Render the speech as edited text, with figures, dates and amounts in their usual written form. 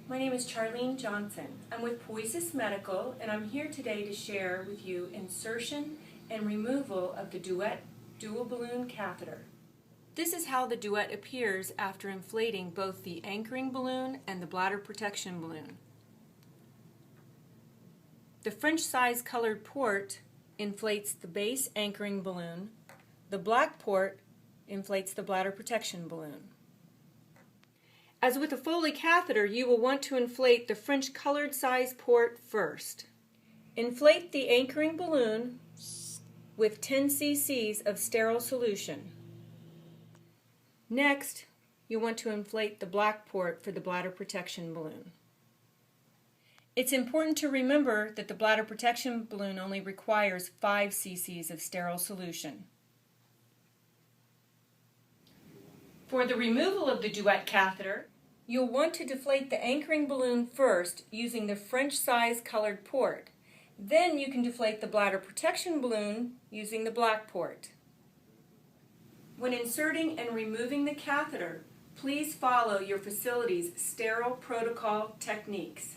My name is Charlene Johnson. I'm with Poiesis Medical, and I'm here today to share with you insertion and removal of the Duette dual balloon catheter. This is how the Duette appears after inflating both the anchoring balloon and the bladder protection balloon. The French size colored port inflates the base anchoring balloon. The black port inflates the bladder protection balloon. As with a Foley catheter, you will want to inflate the French colored size port first. Inflate the anchoring balloon with 10 cc of sterile solution. Next, you want to inflate the black port for the bladder protection balloon. It's important to remember that the bladder protection balloon only requires 5 cc of sterile solution. For the removal of the Duette catheter, you'll want to deflate the anchoring balloon first using the French size colored port. Then you can deflate the bladder protection balloon using the black port. When inserting and removing the catheter, please follow your facility's sterile protocol techniques.